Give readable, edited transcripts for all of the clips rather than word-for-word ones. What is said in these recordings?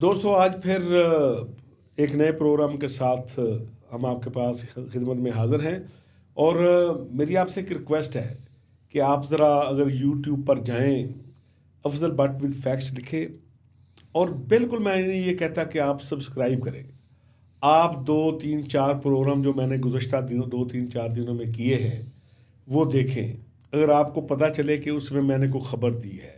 دوستو آج پھر ایک نئے پروگرام کے ساتھ ہم آپ کے پاس خدمت میں حاضر ہیں، اور میری آپ سے ایک ریکویسٹ ہے کہ آپ ذرا اگر یوٹیوب پر جائیں، افضل بٹ ود فیکٹس لکھیں، اور بالکل میں نہیں یہ کہتا کہ آپ سبسکرائب کریں، آپ 2 3 4 پروگرام جو میں نے گزشتہ دنوں 2 3 4 دنوں میں کیے ہیں وہ دیکھیں۔ اگر آپ کو پتہ چلے کہ اس میں نے کوئی خبر دی ہے،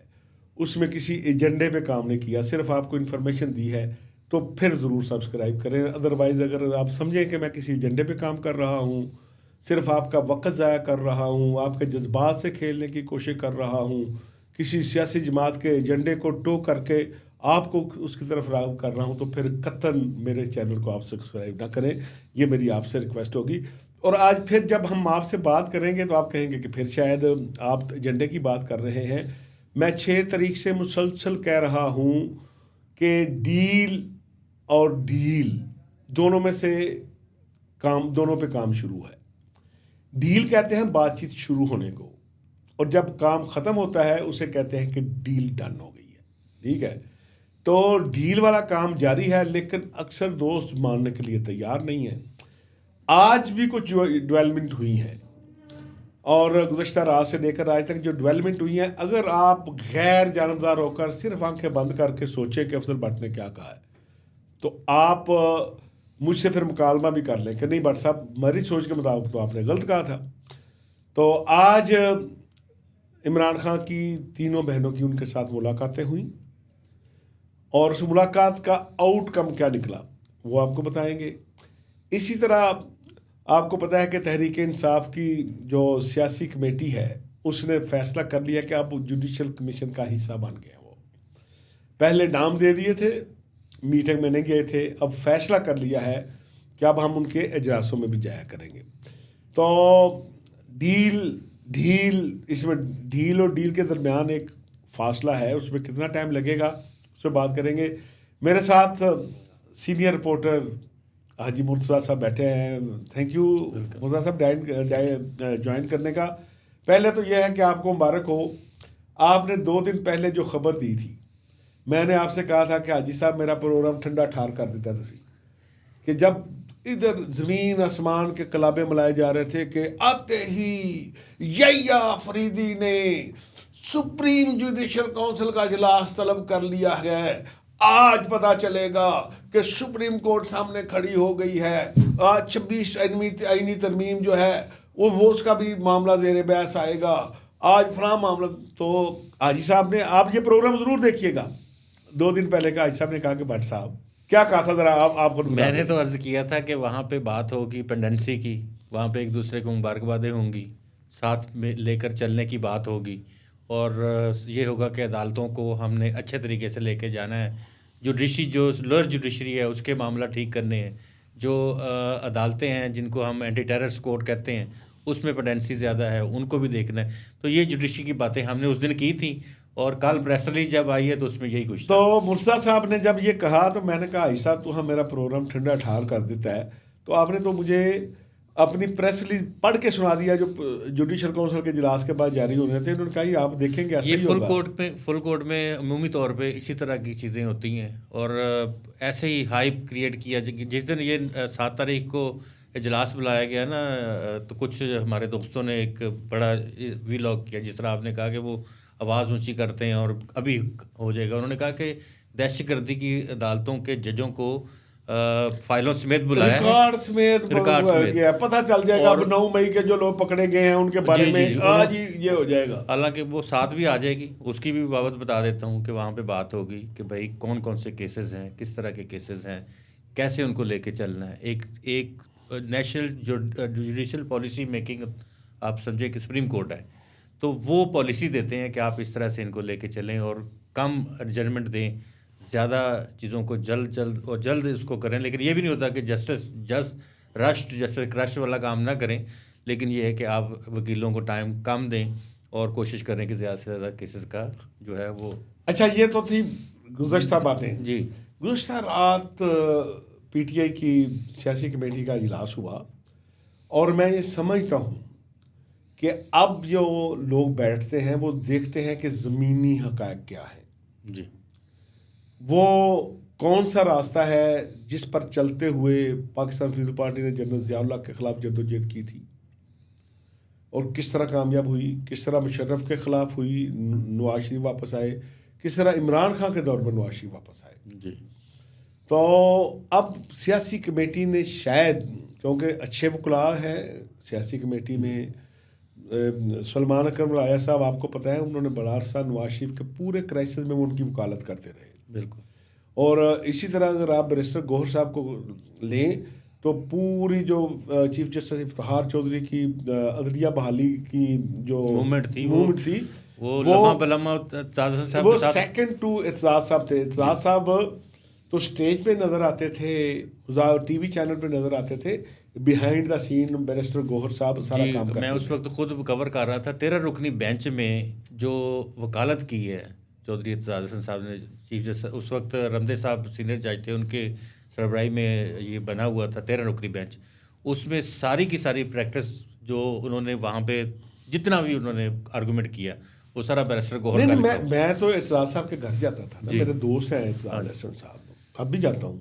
اس میں کسی ایجنڈے پہ کام نہیں کیا، صرف آپ کو انفارمیشن دی ہے، تو پھر ضرور سبسکرائب کریں۔ ادروائز اگر آپ سمجھیں کہ میں کسی ایجنڈے پہ کام کر رہا ہوں، صرف آپ کا وقت ضائع کر رہا ہوں، آپ کے جذبات سے کھیلنے کی کوشش کر رہا ہوں، کسی سیاسی جماعت کے ایجنڈے کو ٹو کر کے آپ کو اس کی طرف راغب کر رہا ہوں، تو پھر قطعاً میرے چینل کو آپ سبسکرائب نہ کریں۔ یہ میری آپ سے ریکویسٹ ہوگی۔ اور آج پھر جب ہم آپ سے بات کریں گے تو آپ کہیں گے کہ پھر شاید آپ ایجنڈے کی بات کر رہے ہیں۔ میں 6 تاریخ سے مسلسل کہہ رہا ہوں کہ ڈیل اور ڈیل دونوں میں سے دونوں پہ کام شروع ہے۔ ڈیل کہتے ہیں بات چیت شروع ہونے کو، اور جب کام ختم ہوتا ہے اسے کہتے ہیں کہ ڈیل ڈن ہو گئی ہے، ٹھیک ہے؟ تو ڈیل والا کام جاری ہے، لیکن اکثر دوست ماننے کے لیے تیار نہیں ہیں۔ آج بھی کچھ ڈیولپمنٹ ہوئی ہیں، اور گزشتہ رات سے لے کر آج تک جو ڈیولپمنٹ ہوئی ہیں، اگر آپ غیر جانبدار ہو کر صرف آنکھیں بند کر کے سوچیں کہ افضل بٹ نے کیا کہا ہے، تو آپ مجھ سے پھر مکالمہ بھی کر لیں کہ نہیں بٹ صاحب، میری سوچ کے مطابق تو آپ نے غلط کہا تھا۔ تو آج عمران خان کی تینوں بہنوں کی ان کے ساتھ ملاقاتیں ہوئیں، اور اس ملاقات کا آؤٹ کم کیا نکلا وہ آپ کو بتائیں گے۔ اسی طرح آپ کو پتہ ہے کہ تحریک انصاف کی جو سیاسی کمیٹی ہے اس نے فیصلہ کر لیا کہ اب جوڈیشل کمیشن کا حصہ بن گئے ہیں۔ وہ پہلے نام دے دیے تھے، میٹنگ میں نہیں گئے تھے، اب فیصلہ کر لیا ہے کہ اب ہم ان کے اجلاسوں میں بھی جایا کریں گے۔ تو ڈھیل اس میں ڈھیل اور ڈیل کے درمیان ایک فاصلہ ہے، اس میں کتنا ٹائم لگے گا اس پہ بات کریں گے۔ میرے ساتھ سینئر رپورٹر حاجی مرتضیٰ صاحب بیٹھے ہیں۔ تھینک یو مرتضیٰ صاحب جوائن کرنے کا۔ پہلے تو یہ ہے کہ آپ کو مبارک ہو، آپ نے 2 دن پہلے جو خبر دی تھی، میں نے آپ سے کہا تھا کہ حاجی صاحب میرا پروگرام ٹھنڈا ٹھار کر دیتا تھا، کہ جب ادھر زمین آسمان کے کلابے ملائے جا رہے تھے کہ آتے ہی یحییٰ فریدی نے سپریم جوڈیشل کونسل کا اجلاس طلب کر لیا ہے، آج پتہ چلے گا کہ سپریم کورٹ سامنے کھڑی ہو گئی ہے، آج 26 آئینی ترمیم جو ہے وہ اس کا بھی معاملہ زیر بحث آئے گا، آج فلاں معاملہ۔ تو حاجی صاحب نے، آپ یہ پروگرام ضرور دیکھیے گا، 2 دن پہلے کا حاجی صاحب نے کہا کہ بٹ صاحب کیا کہا تھا، ذرا آپ خود میں نے تو عرض کیا تھا کہ وہاں پہ بات ہوگی پینڈنسی کی، وہاں پہ ایک دوسرے کو مبارکبادیں ہوں گی، ساتھ میں لے کر چلنے کی بات ہوگی، اور یہ ہوگا کہ عدالتوں کو ہم نے اچھے طریقے سے لے کے جانا ہے، جو لوئر جوڈیشری ہے اس کے معاملہ ٹھیک کرنے ہیں، جو عدالتیں ہیں جن کو ہم اینٹی ٹیررس کورٹ کہتے ہیں اس میں پینڈنسی زیادہ ہے، ان کو بھی دیکھنا ہے۔ تو یہ جوڈیشری کی باتیں ہم نے اس دن کی تھیں، اور کل پریس ریلیز جب آئی ہے تو اس میں یہی کچھ تھا۔ تو مرتضیٰ صاحب نے جب یہ کہا تو میں نے کہا حاجی صاحب تو ہم میرا پروگرام ٹھنڈا ٹھار کر دیتا ہے، تو آپ نے تو مجھے اپنی پریس ریلیز پڑھ کے سنا دیا جو جوڈیشل کونسل کے اجلاس کے بعد جاری ہونے تھے۔ انہوں نے کہا یہ آپ دیکھیں گے ایسا ہی ہوگا۔ فل کورٹ میں عمومی طور پہ اسی طرح کی چیزیں ہوتی ہیں، اور ایسے ہی ہائپ کریٹ کیا۔ جس دن یہ 7 تاریخ کو اجلاس بلایا گیا نا، تو کچھ ہمارے دوستوں نے ایک بڑا ویلاگ کیا، جس طرح آپ نے کہا کہ وہ آواز اونچی کرتے ہیں اور ابھی ہو جائے گا۔ انہوں نے کہا کہ دہشت گردی کی عدالتوں کے ججوں کو فائلوں سمیت بلایا ہے، ریکارڈ سمیت پتہ چل جائے گا، اب 9 مئی کے جو لوگ پکڑے گئے ہیں ان کے بارے میں آج ہی یہ ہو جائے گا۔ حالانکہ وہ 7 بھی آ جائے گی، اس کی بھی بابت بتا دیتا ہوں کہ وہاں پہ بات ہوگی کہ بھائی کون کون سے کیسز ہیں، کس طرح کے کیسز ہیں، کیسے ان کو لے کے چلنا ہے۔ ایک نیشنل جوڈیشل پالیسی میکنگ آپ سمجھے کہ سپریم کورٹ ہے، تو وہ پالیسی دیتے ہیں کہ آپ اس طرح سے ان کو لے کے چلیں اور کم ایڈجسٹمنٹ دیں، زیادہ چیزوں کو جلد اس کو کریں۔ لیکن یہ بھی نہیں ہوتا کہ جسٹس کرش والا کام نہ کریں، لیکن یہ ہے کہ آپ وکیلوں کو ٹائم کم دیں اور کوشش کریں کہ زیادہ سے زیادہ کیسز کا جو ہے وہ۔ اچھا، یہ تو تھی گزشتہ باتیں۔ جی، گزشتہ رات پی ٹی آئی کی سیاسی کمیٹی کا اجلاس ہوا، اور میں یہ سمجھتا ہوں کہ اب جو لوگ بیٹھتے ہیں وہ دیکھتے ہیں کہ زمینی حقائق کیا ہے۔ جی، وہ کون سا راستہ ہے جس پر چلتے ہوئے پاکستان پیپلز پارٹی نے جنرل ضیاء اللہ کے خلاف جدوجہد کی تھی اور کس طرح کامیاب ہوئی، کس طرح مشرف کے خلاف ہوئی، نواز شریف واپس آئے، کس طرح عمران خان کے دور میں نواز شریف واپس آئے. جی. تو اب سیاسی کمیٹی نے شاید، کیونکہ اچھے وکلاء ہیں سیاسی کمیٹی میں، سلمان اکرم رائع صاحب آپ کو پتہ ہے انہوں نے بڑا عرصہ نواز شریف کے پورے کرائسس میں وہ ان کی وکالت کرتے رہے. بالکل. اور اسی طرح اگر آپ بیرسٹر گوہر صاحب کو لیں تو پوری جو چیف جسٹس افتخار چودھری کی عدلیہ بحالی کی جو موومنٹ تھی وہ سیکنڈ ٹو اعتزاز صاحب تھے. اعتزاز صاحب تو اسٹیج پہ نظر آتے تھے، ٹی وی چینل پہ نظر آتے تھے، بیہائنڈ دا سین بیرسٹر گوہر صاحب سارا کام کرتے. میں اس وقت خود کور کر رہا تھا 13 رکنی بینچ میں جو وکالت کی ہے چودھری اعتزاز حسن صاحب نے، چیف جسٹس اس وقت رمدے صاحب سینئر جج تھے، ان کے سربراہی میں یہ بنا ہوا تھا 13 رکنی بینچ. اس میں ساری کی ساری پریکٹس جو انہوں نے وہاں پہ جتنا بھی انہوں نے آرگومنٹ کیا وہ سارا بیرسٹر گوہر کا. میں تو اعتزاز صاحب کے گھر جاتا تھا نا، میرے دوست ہیں اعتزاز حسن صاحب، اب بھی جاتا ہوں.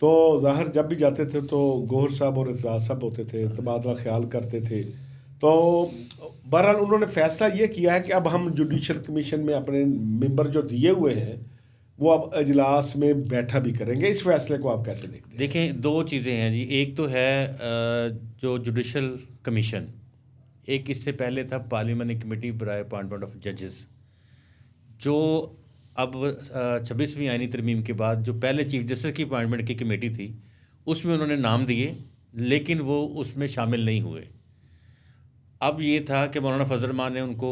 تو ظاہر جب بھی جاتے تھے تو گوہر صاحب اور اعتزاز صاحب ہوتے تھے، تبادلہ خیال کرتے تھے. تو بہرحال انہوں نے فیصلہ یہ کیا ہے کہ اب ہم جوڈیشل کمیشن میں اپنے ممبر جو دیے ہوئے ہیں وہ اب اجلاس میں بیٹھا بھی کریں گے. اس فیصلے کو آپ کیسے دیکھتے ہیں؟ دیکھیں 2 چیزیں ہیں جی. ایک تو ہے جو جوڈیشل کمیشن، ایک اس سے پہلے تھا پارلیمانی کمیٹی برائے اپائنٹمنٹ آف ججز، جو اب 26ویں آئینی ترمیم کے بعد جو پہلے چیف جسٹس کی اپائنٹمنٹ کی کمیٹی تھی اس میں انہوں نے نام دیے لیکن وہ اس میں شامل نہیں ہوئے. اب یہ تھا کہ مولانا فضل الرحمان نے ان کو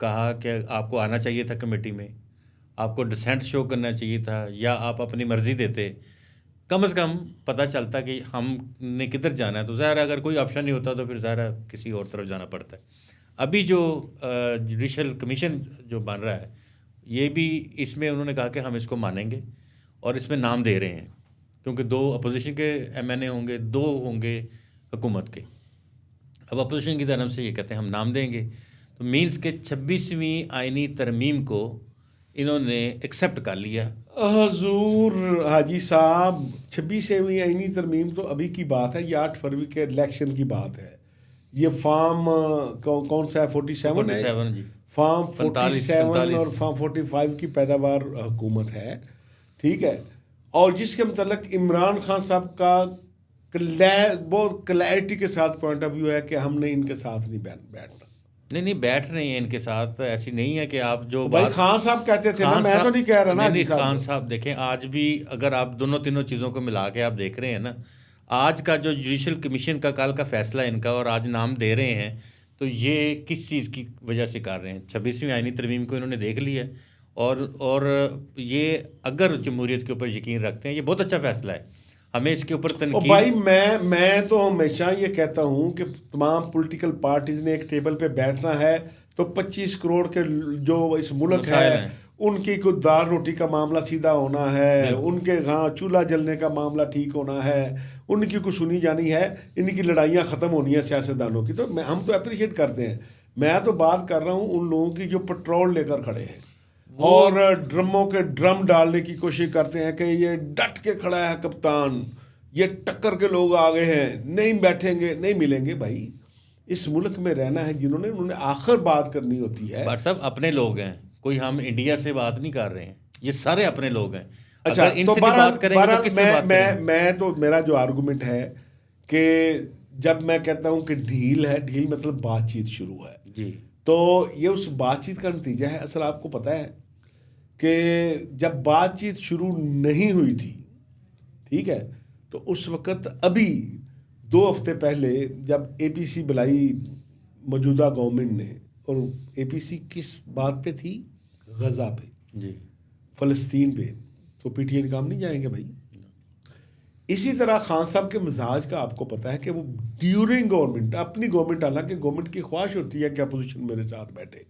کہا کہ آپ کو آنا چاہیے تھا کمیٹی میں، آپ کو ڈسینٹ شو کرنا چاہیے تھا، یا آپ اپنی مرضی دیتے، کم از کم پتہ چلتا کہ ہم نے کدھر جانا ہے. تو ظاہر ہے اگر کوئی آپشن نہیں ہوتا تو پھر ظاہر ہے کسی اور طرف جانا پڑتا ہے. ابھی جو جوڈیشل کمیشن جو بن رہا ہے یہ بھی اس میں انہوں نے کہا کہ ہم اس کو مانیں گے اور اس میں نام دے رہے ہیں، کیونکہ 2 اپوزیشن کے ایم این اے ہوں گے، 2 ہوں گے حکومت کے. اب اپوزیشن کی طرف سے یہ کہتے ہیں ہم نام دیں گے، تو مینس کہ 26ویں آئینی ترمیم کو انہوں نے ایکسیپٹ کر لیا. حضور حاجی صاحب 26ویں آئینی ترمیم تو ابھی کی بات ہے، یہ 8 فروری کے الیکشن کی بات ہے. یہ فارم کون سا ہے 47 ہے جی، فارم 47 اور فارم 45 کی پیداوار حکومت ہے، ٹھیک ہے. اور جس کے متعلق عمران خان صاحب کا بہت کلیئرٹی کے ساتھ پوائنٹ آف ویو ہے کہ ہم نے ان کے ساتھ نہیں بیٹھنا. نہیں بیٹھ رہے ہیں ان کے ساتھ، ایسی نہیں ہے کہ آپ جو بھائی خان صاحب کہتے تھے نا، میں تو نہیں کہہ رہا نا. نہیں خان صاحب دیکھیں آج بھی اگر آپ تینوں چیزوں کو ملا کے آپ دیکھ رہے ہیں نا، آج کا جو جوڈیشل کمیشن کا کل کا فیصلہ ان کا اور آج نام دے رہے ہیں تو یہ کس چیز کی وجہ سے کر رہے ہیں؟ 26ویں آئینی ترمیم کو انہوں نے دیکھ لیا اور یہ اگر جمہوریت کے اوپر یقین رکھتے ہیں یہ بہت اچھا فیصلہ ہے، ہمیں اس کے اوپر تنقید. بھائی میں تو ہمیشہ یہ کہتا ہوں کہ تمام پولیٹیکل پارٹیز نے ایک ٹیبل پہ بیٹھنا ہے تو 25 کروڑ کے جو اس ملک ہے ان کی کوئی دال روٹی کا معاملہ سیدھا ہونا ہے، ان کے ہاں چولہا جلنے کا معاملہ ٹھیک ہونا ہے، ان کی کوئی سنی جانی ہے، ان کی لڑائیاں ختم ہونی ہیں سیاستدانوں کی. تو ہم تو اپریشیٹ کرتے ہیں. میں تو بات کر رہا ہوں ان لوگوں کی جو پٹرول لے کر کھڑے ہیں اور ڈرموں کے ڈرم ڈالنے کی کوشش کرتے ہیں کہ یہ ڈٹ کے کھڑا ہے کپتان، یہ ٹکر کے لوگ آ گئے ہیں، نہیں بیٹھیں گے، نہیں ملیں گے. بھائی اس ملک میں رہنا ہے انہوں نے آخر بات کرنی ہوتی ہے. بٹ صاحب اپنے لوگ ہیں، کوئی ہم انڈیا سے بات نہیں کر رہے ہیں، یہ سارے اپنے لوگ ہیں. اچھا اگر ان سے بھی بات کریں گے تو کس سے بات کریں گے؟ میں تو میرا جو آرگومنٹ ہے کہ جب میں کہتا ہوں کہ ڈھیل ہے، ڈھیل مطلب بات چیت شروع ہے جی، تو یہ اس بات چیت کا نتیجہ ہے. اصل آپ کو پتہ ہے کہ جب بات چیت شروع نہیں ہوئی تھی، ٹھیک ہے، تو اس وقت ابھی 2 ہفتے پہلے جب اے پی سی بلائی موجودہ گورنمنٹ نے، اور اے پی سی کس بات پہ تھی؟ غزہ پہ، جی، فلسطین پہ. تو پی ٹی آئی کام نہیں جائیں گے بھائی. اسی طرح خان صاحب کے مزاج کا آپ کو پتہ ہے کہ وہ ڈیورنگ گورنمنٹ، اپنی گورنمنٹ، حالانکہ گورنمنٹ کی خواہش ہوتی ہے کہ اپوزیشن میرے ساتھ بیٹھے،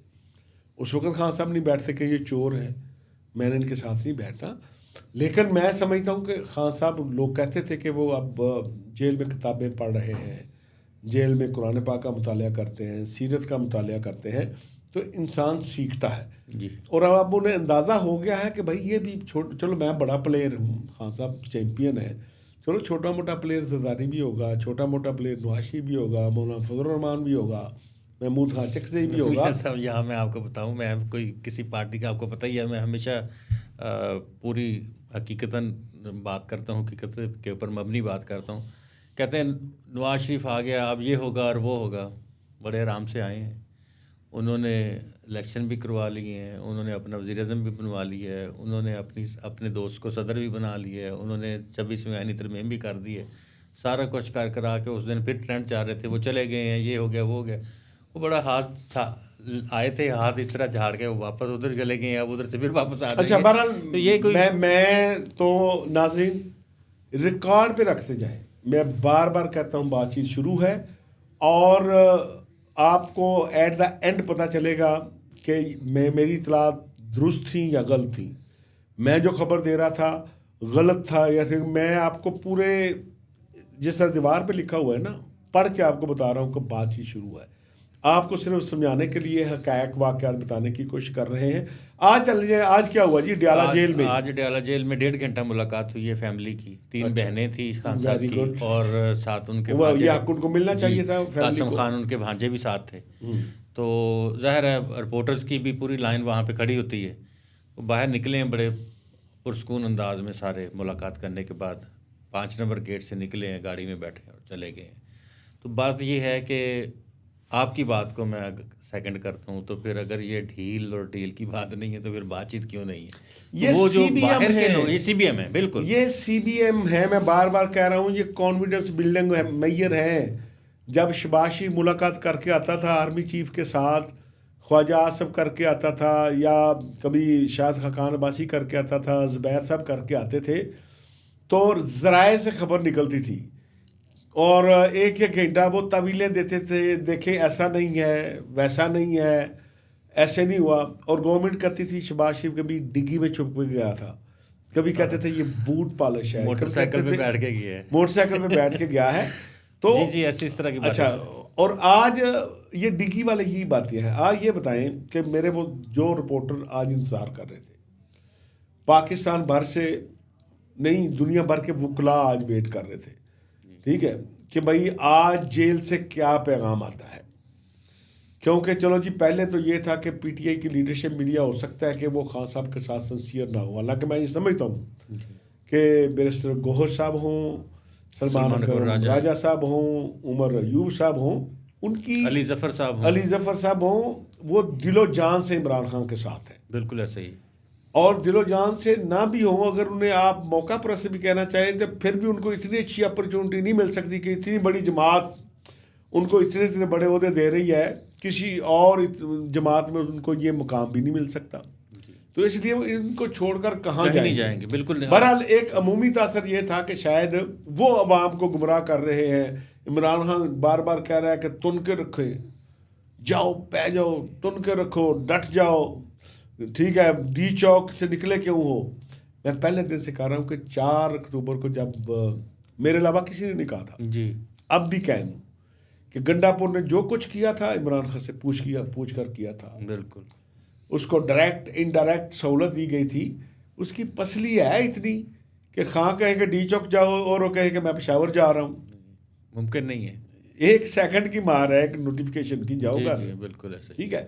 اس وقت خان صاحب نہیں بیٹھتے کہ یہ چور ہے، میں نے ان کے ساتھ نہیں بیٹھنا. لیکن میں سمجھتا ہوں کہ خان صاحب، لوگ کہتے تھے کہ وہ اب جیل میں کتابیں پڑھ رہے ہیں، جیل میں قرآن پاک کا مطالعہ کرتے ہیں، سیرت کا مطالعہ کرتے ہیں. تو انسان سیکھتا ہے. جی. اور اب انہیں اندازہ ہو گیا ہے کہ بھائی یہ بھی چلو میں بڑا پلیئر ہوں, خان صاحب چیمپئن ہے, چلو چھوٹا موٹا پلیئر زرداری بھی ہوگا, چھوٹا موٹا پلیئر نواشی بھی ہوگا, مولانا فضل الرحمان بھی ہوگا, محمود خان چکزئی بھی ہوگا. صاحب یہاں میں آپ کو بتاؤں, میں کوئی کسی پارٹی کا آپ کو پتہ ہی ہے, میں ہمیشہ پوری حقیقتاً بات کرتا ہوں, حقیقت کے اوپر مبنی بات کرتا ہوں. کہتے ہیں نواز شریف آ گیا, اب یہ ہوگا اور وہ ہوگا. بڑے آرام سے آئے ہیں, انہوں نے الیکشن بھی کروا لیے ہیں, انہوں نے اپنا وزیر اعظم بھی بنوا لیا ہے, انہوں نے اپنے دوست کو صدر بھی بنا لیا ہے, انہوں نے 26ویں آئینی ترمیم بھی کر دی ہے, سارا کچھ کرا کے اس دن پھر ٹرینڈ چاہ رہے تھے, وہ چلے گئے ہیں, یہ ہو گیا وہ ہو گیا. وہ بڑا ہاتھ آئے تھے, ہاتھ اس طرح جھاڑ کے واپس ادھر چلے گئے ہیں, اب ادھر سے پھر واپس آ اچھا گئے. بہرحال تو یہ کوئی میں تو ناظرین ریکارڈ پہ رکھتے جائیں, میں بار بار کہتا ہوں بات چیت شروع ہے اور آپ کو ایٹ دا اینڈ پتہ چلے گا کہ میری اطلاعات درست تھیں یا غلط تھیں, میں جو خبر دے رہا تھا غلط تھا یا پھر میں آپ کو پورے جس طرح دیوار پہ لکھا ہوا ہے نا پڑھ کے آپ کو بتا رہا ہوں کہ بات چیت شروع ہے. آپ کو صرف سمجھانے کے لیے حقائق واقعات بتانے کی کوشش کر رہے ہیں. آج چل جائیں, آج کیا ہوا جی ڈیالہ جیل میں؟ آج ڈیالہ جیل میں 1.5 گھنٹہ ملاقات ہوئی ہے فیملی کی. 3 بہنیں تھیں خان صاحب کی, اور ساتھ ان کے یہ حق ان کو ملنا چاہیے تھا. قاسم خان ان کے بھانجے بھی ساتھ تھے. تو ظاہر ہے رپورٹرز کی بھی پوری لائن وہاں پہ کھڑی ہوتی ہے. وہ باہر نکلے ہیں بڑے پرسکون انداز میں, سارے ملاقات کرنے کے بعد 5 نمبر گیٹ سے نکلے ہیں, گاڑی میں بیٹھے اور چلے گئے ہیں. تو بات یہ ہے کہ آپ کی بات کو میں سیکنڈ کرتا ہوں, تو پھر اگر یہ ڈھیل اور ڈھیل کی بات نہیں ہے تو پھر بات چیت کیوں نہیں ہے؟ یہ وہ جو باہر ہے, کے لوگ, یہ سی بی ایم ہے, بالکل یہ سی بی ایم ہے. میں بار بار کہہ رہا ہوں یہ کانفیڈنس بلڈنگ میئر ہے. جب شہباز شریف ملاقات کر کے آتا تھا آرمی چیف کے ساتھ, خواجہ آصف کر کے آتا تھا, یا کبھی شاہد خاقان عباسی کر کے آتا تھا, زبیر صاحب کر کے آتے تھے, تو ذرائع سے خبر نکلتی تھی اور ایک گھنٹہ وہ طویلیں دیتے تھے, دیکھیں ایسا نہیں ہے, ویسا نہیں ہے, ایسے نہیں ہوا. اور گورنمنٹ کہتی تھی شہباز شریف کبھی ڈگی میں چھپ کے گیا تھا, کبھی کہتے تھے یہ بوٹ پالش ہے, موٹر سائیکل پہ بیٹھ کے گیا ہے, موٹر سائیکل پہ بیٹھ کے گیا ہے. تو جی ایسی اس طرح کی بات. اچھا, اور آج یہ ڈگی والے ہی باتیں ہیں. آج یہ بتائیں کہ میرے وہ جو رپورٹر آج انتظار کر رہے تھے, پاکستان بھر سے نہیں دنیا بھر کے وکلاء آج ویٹ کر رہے تھے, ٹھیک ہے, کہ بھائی آج جیل سے کیا پیغام آتا ہے. کیونکہ چلو جی پہلے تو یہ تھا کہ پی ٹی آئی کی لیڈرشپ میڈیا ہو سکتا ہے کہ وہ خان صاحب کے ساتھ سنسیئر نہ ہو, حالانکہ میں یہ سمجھتا ہوں کہ بیرسٹر گوہر صاحب ہوں, سلمان راجہ صاحب ہوں, عمر ایوب صاحب ہوں, ان کی علی ظفر صاحب ہوں, وہ دل و جان سے عمران خان کے ساتھ ہیں. بالکل ایسے ہی. اور دل و جان سے نہ بھی ہوں, اگر انہیں آپ موقع پر سے بھی کہنا چاہیں تو پھر بھی ان کو اتنی اچھی اپرچونٹی نہیں مل سکتی کہ اتنی بڑی جماعت ان کو اتنے بڑے عہدے دے رہی ہے, کسی اور جماعت میں ان کو یہ مقام بھی نہیں مل سکتا. تو اس لیے وہ ان کو چھوڑ کر کہاں جائیں گے. بالکل. بہرحال ایک عمومی تاثر یہ تھا کہ شاید وہ عوام کو گمراہ کر رہے ہیں. عمران خان بار بار کہہ رہا ہے کہ تن کے رکھے جاؤ, پہ جاؤ, تن کے رکھو, ڈٹ جاؤ, ٹھیک ہے, ڈی چوک سے نکلے کیوں ہو. میں پہلے دن سے کہہ رہا ہوں کہ 4 اکتوبر کو جب میرے علاوہ کسی نے نہیں کہا تھا, جی اب بھی کہہ دوں کہ گنڈا پور نے جو کچھ کیا تھا عمران خان سے پوچھ کر کیا تھا. بالکل. اس کو ڈائریکٹ انڈائریکٹ سہولت دی گئی تھی. اس کی پسلی ہے اتنی کہ خان کہے کہ ڈی چوک جاؤ اور وہ کہے کہ میں پشاور جا رہا ہوں, ممکن نہیں ہے. 1 سیکنڈ کی مار ہے ایک نوٹیفیکیشن کی, جاؤ گا. جی بالکل ایسے. ٹھیک ہے.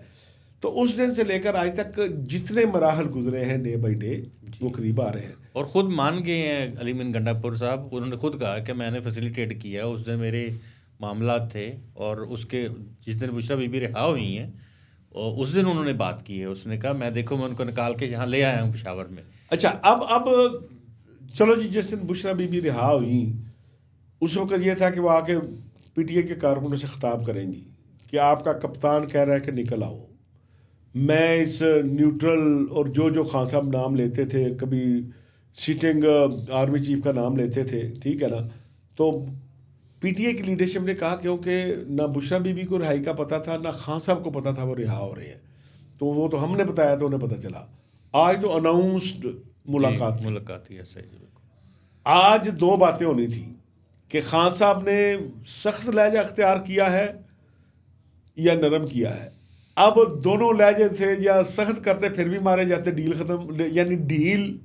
تو اس دن سے لے کر آج تک جتنے مراحل گزرے ہیں ڈے بائی ڈے وہ قریب آ رہے ہیں. اور خود مان گئے ہیں علی مین گنڈا پور صاحب, انہوں نے خود کہا کہ میں نے فیسیلیٹیٹ کیا, اس دن میرے معاملات تھے, اور اس کے جس دن بشرا بی بی رہا ہوئی ہیں اس دن انہوں نے بات کی ہے. اس نے کہا میں دیکھو میں ان کو نکال کے یہاں لے آیا ہوں پشاور میں. اچھا اب چلو جی, جس دن بشرا بی بی رہا ہوئی اس وقت یہ تھا کہ وہ آ کے پی ٹی اے کے کارکنوں سے خطاب کریں گی کہ آپ کا کپتان کہہ رہا ہے کہ نکل آؤ. میں اس نیوٹرل اور جو خان صاحب نام لیتے تھے, کبھی سیٹنگ آرمی چیف کا نام لیتے تھے, ٹھیک ہے نا, تو پی ٹی اے کی لیڈرشپ نے کہا کیونکہ نہ بشرا بی بی کو رہائی کا پتہ تھا, نہ خان صاحب کو پتہ تھا وہ رہا ہو رہے ہیں, تو وہ تو ہم نے بتایا تو انہیں پتہ چلا. آج تو اناؤنسڈ ملاقات ہی ہے. صحیح. آج 2 باتیں ہونی تھی کہ خان صاحب نے سخت لہجہ اختیار کیا ہے یا نرم کیا ہے. اب دونوں لہجے تھے یا سخت کرتے پھر بھی مارے جاتے, ڈیل ختم, یعنی ڈیل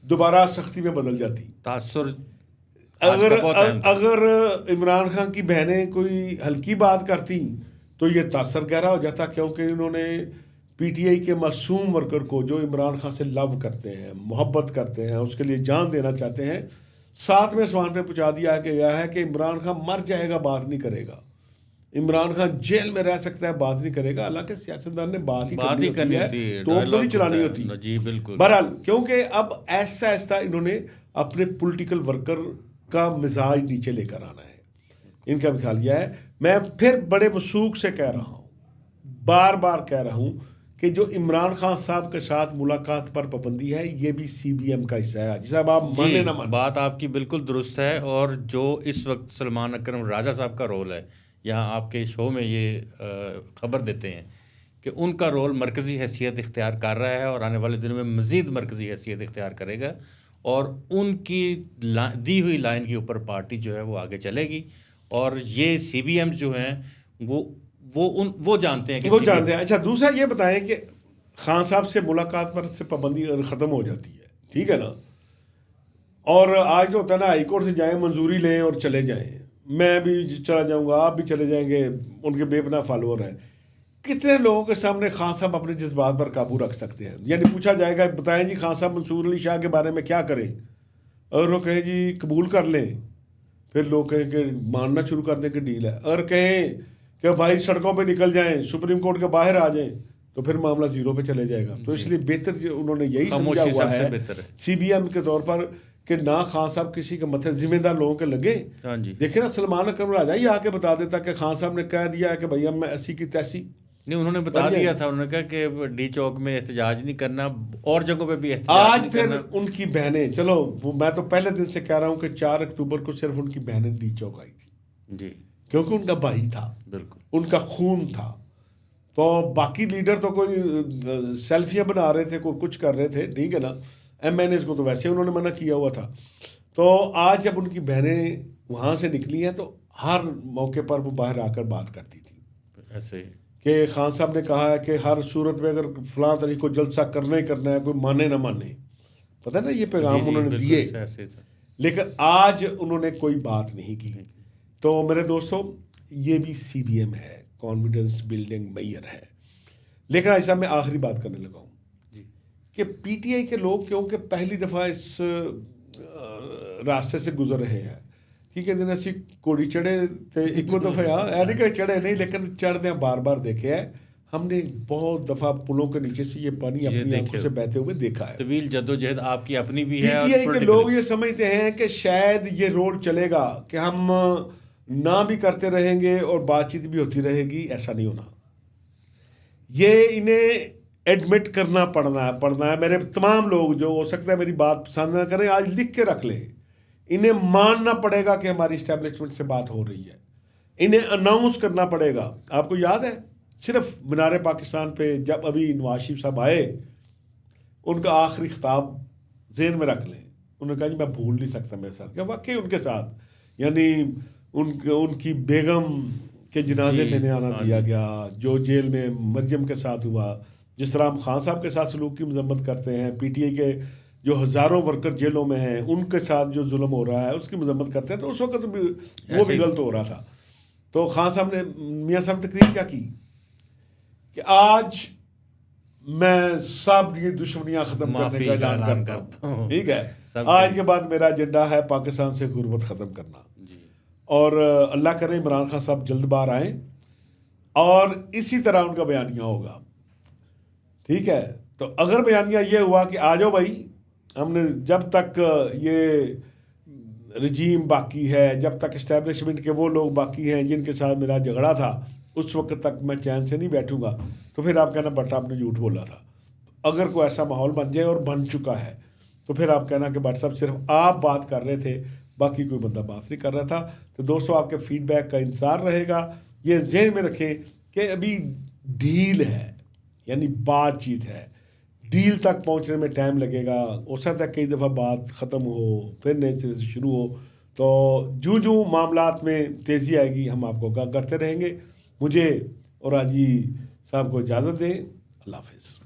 دوبارہ سختی میں بدل جاتی. تاثر اگر عمران خان کی بہنیں کوئی ہلکی بات کرتی تو یہ تاثر گہرا ہو جاتا, کیونکہ انہوں نے پی ٹی آئی کے معصوم ورکر کو جو عمران خان سے لو کرتے ہیں, محبت کرتے ہیں, اس کے لیے جان دینا چاہتے ہیں, ساتھ میں سوان پہ پہنچا دیا گیا ہے کہ عمران خان مر جائے گا بات نہیں کرے گا, عمران خان جیل میں رہ سکتا ہے بات نہیں کرے گا. حالانکہ سیاستدان نے بات ہی کرنی ہوتی ہے, تو نہیں چلانی ہوتی. جی بالکل. بہرحال کیونکہ اب ایسا ایسا انہوں نے اپنے پولیٹیکل ورکر کا مزاج نیچے لے کر آنا ہے, ان کا بھی خیال یہ ہے. میں پھر بڑے وثوق سے کہہ رہا ہوں, بار بار کہہ رہا ہوں کہ جو عمران خان صاحب کے ساتھ ملاقات پر پابندی ہے یہ بھی سی بی ایم کا حصہ ہے. جی صاحب آپ مانے نہ مانے, بات آپ کی بالکل درست ہے. اور جو اس وقت سلمان اکرم راجہ صاحب کا رول ہے, یہاں آپ کے شو میں یہ خبر دیتے ہیں کہ ان کا رول مرکزی حیثیت اختیار کر رہا ہے اور آنے والے دنوں میں مزید مرکزی حیثیت اختیار کرے گا, اور ان کی دی ہوئی لائن کے اوپر پارٹی جو ہے وہ آگے چلے گی. اور یہ سی بی ایم جو ہیں وہ جانتے ہیں کہ وہ جانتے ہیں. اچھا دوسرا یہ بتائیں کہ خان صاحب سے ملاقات پر سے پابندی ختم ہو جاتی ہے, ٹھیک ہے نا, اور آج تو ہوتا ہے نا ہائی کورٹ سے جائیں, منظوری لیں اور چلے جائیں, میں بھی چلا جاؤں گا, آپ بھی چلے جائیں گے, ان کے بے پناہ فالوور ہیں. کتنے لوگوں کے سامنے خان صاحب اپنے جذبات پر قابو رکھ سکتے ہیں؟ یعنی پوچھا جائے گا بتائیں جی خان صاحب منصور علی شاہ کے بارے میں کیا کریں, اور وہ کہیں جی قبول کر لیں, پھر لوگ کہیں کہ ماننا شروع کر دیں کہ ڈیل ہے, اور کہیں کہ بھائی سڑکوں پہ نکل جائیں, سپریم کورٹ کے باہر آ جائیں, تو پھر معاملہ زیرو پہ چلے جائے گا. تو اس لیے بہتر انہوں نے یہی سمجھا ہوا ہے سی بی ایم کے طور پر کہ نہ خان صاحب کسی کے متھے ذمہ دار لوگوں کے لگے. دیکھیں نا سلمان اکرم راجہ یہ آ کے بتا دیتا کہ خان صاحب نے کہہ دیا ہے کہ بھائی اب میں ایسی کی تیسی نہیں, انہوں نے بتا دیا تھا, انہوں نے کہا کہ ڈی چوک میں احتجاج نہیں کرنا, اور جگہوں پہ بھی احتجاج آج نہیں پھر کرنا. ان کی بہنیں, چلو میں تو پہلے دن سے کہہ رہا ہوں کہ 4 اکتوبر کو صرف ان کی بہنیں ڈی چوک آئی تھی جی, کیونکہ ان کا بھائی تھا, بالکل ان کا خون تھا. تو باقی لیڈر تو کوئی سیلفیاں بنا رہے تھے, کوئی کچھ کر رہے تھے, ٹھیک ہے نا, ایم این ایز کو تو ویسے انہوں نے منع کیا ہوا تھا. تو آج جب ان کی بہنیں وہاں سے نکلی ہیں تو ہر موقع پر وہ باہر آ کر بات کرتی تھی ایسے ہی کہ خان صاحب نے کہا ہے کہ ہر صورت میں اگر فلاں طریق کو جلسہ کرنا ہی کرنا ہے, کوئی مانے نہ مانے, پتہ نا یہ پیغام انہوں نے دیے, لیکن آج انہوں نے کوئی بات نہیں کی. تو میرے دوستو یہ بھی سی بی ایم ہے, کانفیڈنس بلڈنگ میئر ہے. لیکن ایسا میں آخری بات کرنے لگا ہوں کہ پی ٹی آئی کے لوگ کیونکہ پہلی دفعہ اس راستے سے گزر رہے ہیں, کیونکہ دن اسی کوڑی چڑھے تھے ایک دفعہ, نہیں کہ چڑھے نہیں لیکن چڑھتے ہیں بار بار دیکھے ہیں ہم نے, بہت دفعہ پلوں کے نیچے سے یہ پانی اپنی آنکھوں سے بہتے ہوئے دیکھا ہے. طویل جدوجہد آپ کی اپنی بھی ہے. پی ٹی آئی کے لوگ یہ سمجھتے ہیں کہ شاید یہ رول چلے گا کہ ہم نہ بھی کرتے رہیں گے اور بات چیت بھی ہوتی رہے گی. ایسا نہیں ہونا, یہ انہیں ایڈمٹ کرنا پڑنا ہے. میرے تمام لوگ جو ہو سکتا ہے میری بات پسند نہ کریں, آج لکھ کے رکھ لیں, انہیں ماننا پڑے گا کہ ہماری اسٹیبلشمنٹ سے بات ہو رہی ہے, انہیں اناؤنس کرنا پڑے گا. آپ کو یاد ہے صرف مینار پاکستان پہ جب ابھی نواز شریف صاحب آئے, ان کا آخری خطاب ذہن میں رکھ لیں, انہوں نے کہا جی میں بھول نہیں سکتا میرے ساتھ, کہ واقعی ان کے ساتھ یعنی ان کی بیگم کے جنازے میں نہیں آنا دیا گیا, جو جیل میں مریم کے ساتھ ہوا, جس طرح ہم خان صاحب کے ساتھ سلوک کی مذمت کرتے ہیں, پی ٹی آئی کے جو ہزاروں ورکر جیلوں میں ہیں ان کے ساتھ جو ظلم ہو رہا ہے اس کی مذمت کرتے ہیں, تو اس وقت بھی وہ بھی غلط ہو رہا تھا. تو خان صاحب نے, میاں صاحب نے تقریر کیا کی کہ آج میں سب کی دشمنیاں ختم کرنے کا اعلان کرتا ہوں, ٹھیک ہے, آج کے بعد میرا ایجنڈا ہے پاکستان سے غربت ختم کرنا. اور اللہ کرے عمران خان صاحب جلد باہر آئیں اور اسی طرح ان کا بیانیہ ہوگا, ٹھیک ہے. تو اگر بیانیہ یہ ہوا کہ آ جاؤ بھائی, ہم نے جب تک یہ رجیم باقی ہے, جب تک اسٹیبلشمنٹ کے وہ لوگ باقی ہیں جن کے ساتھ میرا جھگڑا تھا, اس وقت تک میں چین سے نہیں بیٹھوں گا, تو پھر آپ کہنا بٹ آپ نے جھوٹ بولا تھا. اگر کوئی ایسا ماحول بن جائے اور بن چکا ہے تو پھر آپ کہنا کہ بٹ صاحب صرف آپ بات کر رہے تھے, باقی کوئی بندہ بات نہیں کر رہا تھا. تو دوستوں آپ کے فیڈ بیک کا انتظار رہے گا. یہ ذہن میں رکھیں کہ ابھی ڈیل ہے, یعنی بات چیت ہے, ڈیل تک پہنچنے میں ٹائم لگے گا. ہو سکتا ہے کئی دفعہ بات ختم ہو پھر نئے سرے سے شروع ہو. تو جو معاملات میں تیزی آئے گی ہم آپ کو آگاہ کرتے رہیں گے. مجھے اور حاجی صاحب کو اجازت دیں. اللہ حافظ.